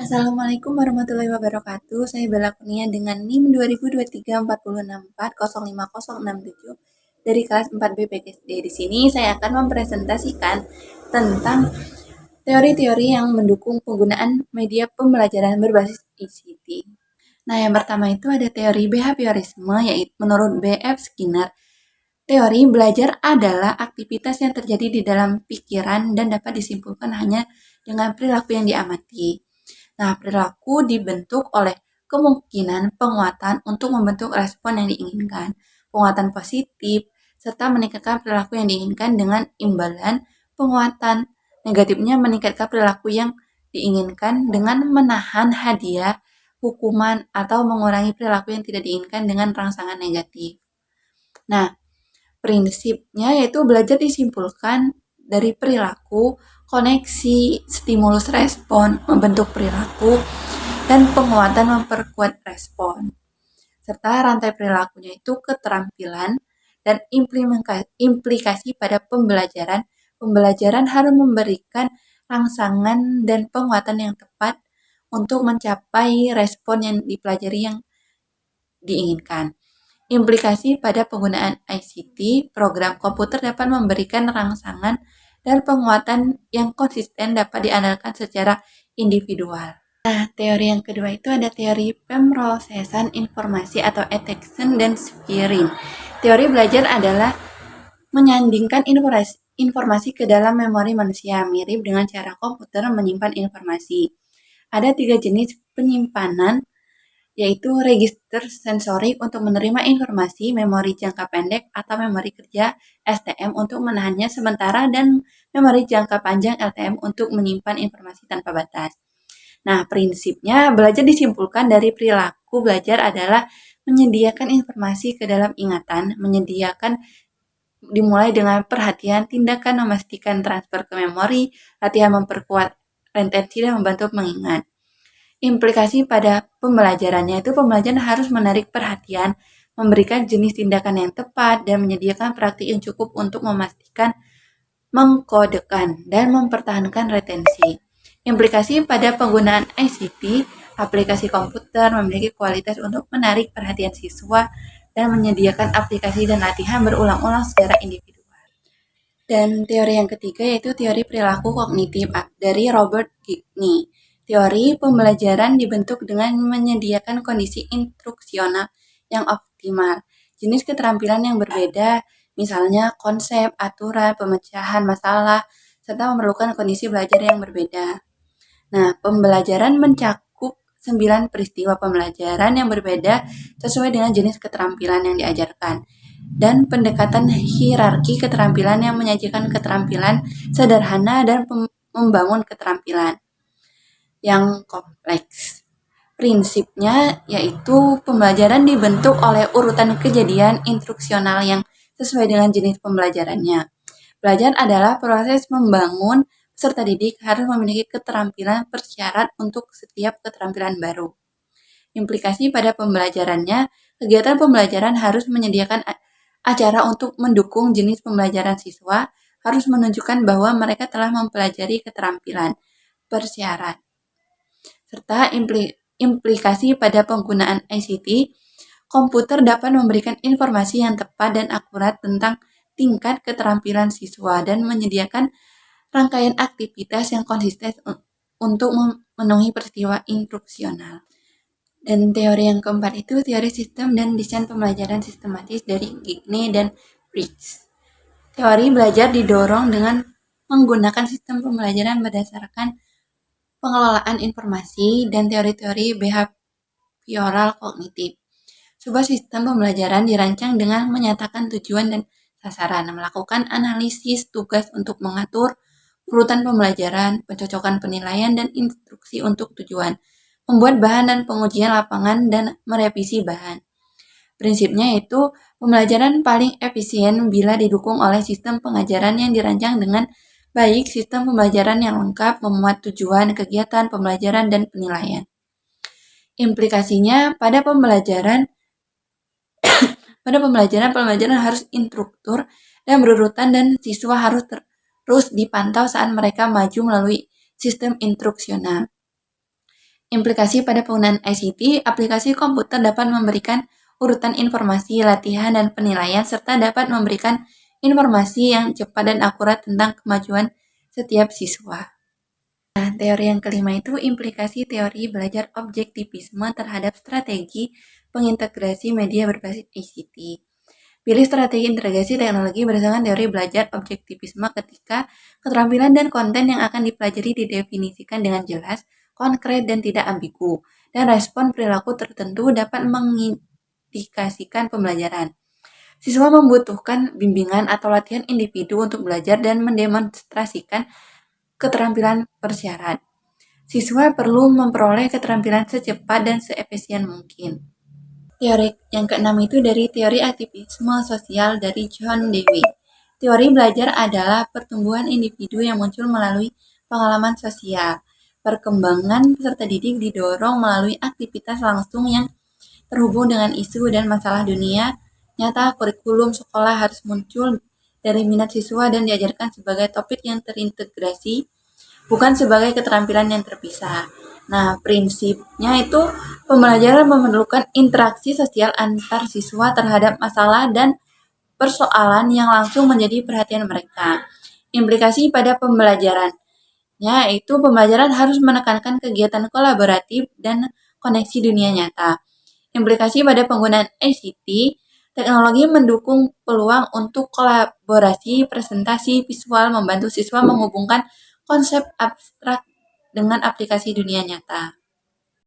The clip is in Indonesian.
Assalamualaikum warahmatullahi wabarakatuh. Saya Bella Kurnia dengan NIM 202346405067 dari kelas 4B PGSD. Di sini saya akan mempresentasikan tentang teori-teori yang mendukung penggunaan media pembelajaran berbasis ICT. Nah, yang pertama itu ada teori behaviorisme, yaitu menurut B.F. Skinner. Teori belajar adalah aktivitas yang terjadi di dalam pikiran dan dapat disimpulkan hanya dengan perilaku yang diamati. Nah, perilaku dibentuk oleh kemungkinan penguatan untuk membentuk respon yang diinginkan, penguatan positif, serta meningkatkan perilaku yang diinginkan dengan imbalan penguatan negatifnya meningkatkan perilaku yang diinginkan dengan menahan hadiah, hukuman, atau mengurangi perilaku yang tidak diinginkan dengan rangsangan negatif. Nah, prinsipnya yaitu belajar disimpulkan dari perilaku, koneksi, stimulus respon, membentuk perilaku, dan penguatan memperkuat respon. Serta rantai perilakunya itu keterampilan dan implikasi pada pembelajaran. Pembelajaran harus memberikan rangsangan dan penguatan yang tepat untuk mencapai respon yang dipelajari yang diinginkan. Implikasi pada penggunaan ICT, program komputer dapat memberikan rangsangan dan penguatan yang konsisten dapat diandalkan secara individual. Nah, teori yang kedua itu ada teori pemrosesan informasi atau attention dan sharing. Teori belajar adalah menyandingkan informasi ke dalam memori manusia, mirip dengan cara komputer menyimpan informasi. Ada 3 jenis penyimpanan, yaitu register sensorik untuk menerima informasi, memori jangka pendek atau memori kerja STM untuk menahannya sementara, dan memori jangka panjang LTM untuk menyimpan informasi tanpa batas. Nah, prinsipnya belajar disimpulkan dari perilaku belajar adalah menyediakan informasi ke dalam ingatan, dimulai dengan perhatian, tindakan memastikan transfer ke memori, latihan memperkuat retensi dan membantu mengingat. Implikasi pada pembelajarannya itu pembelajaran harus menarik perhatian, memberikan jenis tindakan yang tepat, dan menyediakan praktik yang cukup untuk memastikan, mengkodekan, dan mempertahankan retensi. Implikasi pada penggunaan ICT, aplikasi komputer memiliki kualitas untuk menarik perhatian siswa dan menyediakan aplikasi dan latihan berulang-ulang secara individual. Dan teori yang ketiga yaitu teori perilaku kognitif dari Robert Gigny. Teori pembelajaran dibentuk dengan menyediakan kondisi instruksional yang optimal. Jenis keterampilan yang berbeda, misalnya konsep, aturan, pemecahan masalah, serta memerlukan kondisi belajar yang berbeda. Nah, pembelajaran mencakup 9 peristiwa pembelajaran yang berbeda sesuai dengan jenis keterampilan yang diajarkan. Dan pendekatan hierarki keterampilan yang menyajikan keterampilan sederhana dan membangun keterampilan yang kompleks. Prinsipnya yaitu pembelajaran dibentuk oleh urutan kejadian instruksional yang sesuai dengan jenis pembelajarannya. Belajar adalah proses membangun, peserta didik harus memiliki keterampilan persyarat untuk setiap keterampilan baru. Implikasi pada pembelajarannya, kegiatan pembelajaran harus menyediakan acara untuk mendukung jenis pembelajaran siswa, harus menunjukkan bahwa mereka telah mempelajari keterampilan persyarat. Serta implikasi pada penggunaan ICT, komputer dapat memberikan informasi yang tepat dan akurat tentang tingkat keterampilan siswa dan menyediakan rangkaian aktivitas yang konsisten untuk memenuhi peristiwa instruksional. Dan teori yang keempat itu teori sistem dan desain pembelajaran sistematis dari Gigny dan Briggs. Teori belajar didorong dengan menggunakan sistem pembelajaran berdasarkan pengelolaan informasi dan teori-teori behavioral kognitif. Sebuah sistem pembelajaran dirancang dengan menyatakan tujuan dan sasaran, melakukan analisis tugas untuk mengatur urutan pembelajaran, pencocokan penilaian, dan instruksi untuk tujuan, membuat bahan dan pengujian lapangan, dan merevisi bahan. Prinsipnya yaitu pembelajaran paling efisien bila didukung oleh sistem pengajaran yang dirancang dengan baik, sistem pembelajaran yang lengkap, memuat tujuan, kegiatan, pembelajaran, dan penilaian. Implikasinya pada pembelajaran harus instruktur dan berurutan, dan siswa harus terus dipantau saat mereka maju melalui sistem instruksional. Implikasi pada penggunaan ICT, aplikasi komputer dapat memberikan urutan informasi, latihan, dan penilaian, serta dapat memberikan informasi yang cepat dan akurat tentang kemajuan setiap siswa. Nah, teori yang kelima itu implikasi teori belajar objektivisme terhadap strategi pengintegrasi media berbasis ICT. Pilih strategi integrasi teknologi berdasarkan teori belajar objektivisme ketika keterampilan dan konten yang akan dipelajari didefinisikan dengan jelas, konkret, dan tidak ambigu, dan respon perilaku tertentu dapat mengindikasikan pembelajaran. Siswa membutuhkan bimbingan atau latihan individu untuk belajar dan mendemonstrasikan keterampilan persyarat. Siswa perlu memperoleh keterampilan secepat dan seefisien mungkin. Teori yang keenam itu dari teori aktivisme sosial dari John Dewey. Teori belajar adalah pertumbuhan individu yang muncul melalui pengalaman sosial. Perkembangan peserta didik didorong melalui aktivitas langsung yang terhubung dengan isu dan masalah dunia nyata. Kurikulum sekolah harus muncul dari minat siswa dan diajarkan sebagai topik yang terintegrasi, bukan sebagai keterampilan yang terpisah. Nah, prinsipnya itu pembelajaran memerlukan interaksi sosial antar siswa terhadap masalah dan persoalan yang langsung menjadi perhatian mereka. Implikasi pada pembelajarannya itu pembelajaran harus menekankan kegiatan kolaboratif dan koneksi dunia nyata. Implikasi pada penggunaan ICT, teknologi mendukung peluang untuk kolaborasi, presentasi visual, membantu siswa menghubungkan konsep abstrak dengan aplikasi dunia nyata.